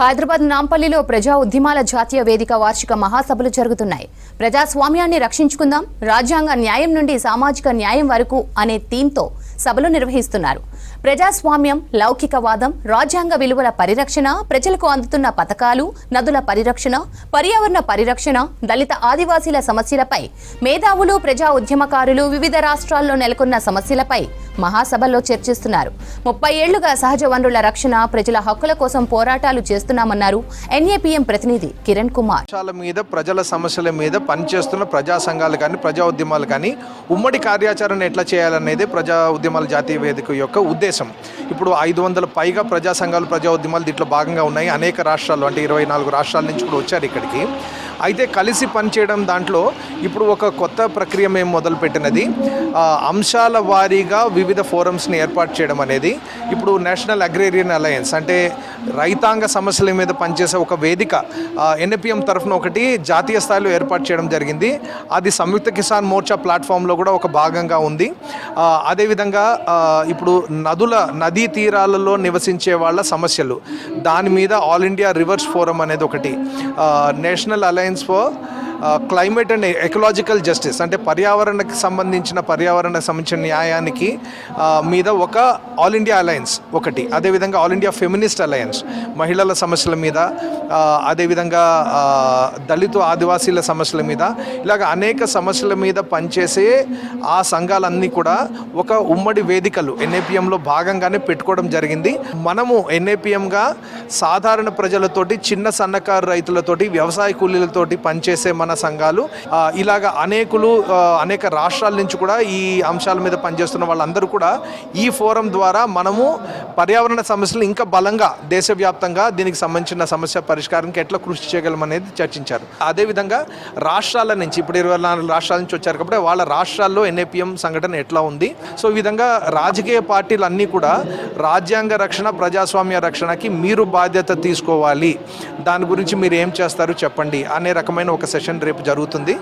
హైదరాబాద్ నాంపల్లిలో ప్రజా ఉద్యమాల జాతీయ వేదిక వార్షిక మహాసభలు జరుగుతున్నాయి. ప్రజాస్వామ్యాన్ని రక్షించుకుందాం, రాజ్యాంగ న్యాయం నుండి సామాజిక న్యాయం వరకు అనే థీమ్తో సభలు నిర్వహిస్తున్నారు. ప్రజాస్వామ్యం, లౌకికవాదం, రాజ్యాంగ విలువల పరిరక్షణ, ప్రజలకు అందుతున్న పథకాలు, నదుల పరిరక్షణ, పర్యావరణ పరిరక్షణ, దళిత ఆదివాసీల సమస్యలపై మేధావులు, ప్రజా ఉద్యమకారులు వివిధ రాష్ట్రాల్లో నెలకొన్న సమస్యలపై మహాసభల్లో చర్చిస్తున్నారు. 30 ఏళ్లుగా సహజ వనరుల రక్షణ, ప్రజల హక్కుల కోసం పోరాటాలు చేస్తున్నామన్నారు NAPM ప్రతినిధి కిరణ్ కుమార్. ప్రజల సమస్యల మీద పనిచేస్తున్న ప్రజా సంఘాలు కానీ, ప్రజా ఉద్యమాలు కానీ ఉమ్మడి కార్యాచరణ ఎట్లా చేయాలనేది ప్రజా ఉద్యమాల జాతీయ వేదిక యొక్క ఉద్దేశం. ఇప్పుడు 500 పైగా ప్రజా సంఘాలు, ప్రజా ఉద్యమాలు దీంట్లో భాగంగా ఉన్నాయి. అనేక రాష్ట్రాలు అంటే 24 రాష్ట్రాల నుంచి కూడా వచ్చారు ఇక్కడికి. అయితే కలిసి పనిచేయడం దాంట్లో ఇప్పుడు ఒక కొత్త ప్రక్రియ మేము మొదలుపెట్టినది అంశాల వారీగా వివిధ ఫోరమ్స్ని ఏర్పాటు చేయడం అనేది. ఇప్పుడు నేషనల్ అగ్రేరియన్ అలయన్స్ అంటే రైతాంగ సమస్యల మీద పనిచేసే ఒక వేదిక NAPM తరఫున ఒకటి జాతీయ స్థాయిలో ఏర్పాటు చేయడం జరిగింది. అది సంయుక్త కిసాన్ మోర్చా ప్లాట్ఫామ్లో కూడా ఒక భాగంగా ఉంది. అదేవిధంగా ఇప్పుడు నదీ తీరాలలో నివసించే వాళ్ళ సమస్యలు, దాని మీద ఆల్ ఇండియా రివర్స్ ఫోరం అనేది ఒకటి, national alliance for climate and ecological justice అంటే పర్యావరణకు సంబంధించిన న్యాయానికి మీద ఒక ఆల్ ఇండియా అలయన్స్ ఒకటి, అదేవిధంగా ఆల్ ఇండియా ఫెమినిస్ట్ అలయన్స్ మహిళల సమస్యల మీద, అదేవిధంగా దళిత ఆదివాసీల సమస్యల మీద, ఇలాగ అనేక సమస్యల మీద పనిచేసే ఆ సంఘాలన్నీ కూడా ఒక ఉమ్మడి వేదికలు NAPMలో భాగంగానే పెట్టుకోవడం జరిగింది. మనము NAPMగా సాధారణ ప్రజలతోటి, చిన్న సన్నకారు రైతులతోటి, వ్యవసాయ కూలీలతోటి పనిచేసే మన సంఘాలు ఇలాగ అనేక రాష్ట్రాల నుంచి కూడా ఈ అంశాల మీద పనిచేస్తున్న వాళ్ళందరూ కూడా ఈ ఫోరం ద్వారా మనము పర్యావరణ సమస్యలు ఇంకా బలంగా దేశవ్యాప్తంగా దీనికి సంబంధించిన సమస్య పరిష్కారానికి ఎట్లా కృషి చేయగలం అనేది చర్చించారు. అదేవిధంగా రాష్ట్రాల నుంచి ఇప్పుడు 24 రాష్ట్రాల నుంచి వచ్చారు కాబట్టి వాళ్ళ రాష్ట్రాల్లో NAPM సంఘటన ఎట్లా ఉంది, సో ఈ విధంగా రాజకీయ పార్టీలు అన్నీ కూడా రాజ్యాంగ రక్షణ, ప్రజాస్వామ్య రక్షణకి మీరు బాధ్యత తీసుకోవాలి, దాని గురించి మీరు ఏం చేస్తారు చెప్పండి అనే రకమైన ఒక సెషన్ రేపు జరుగుతుంది.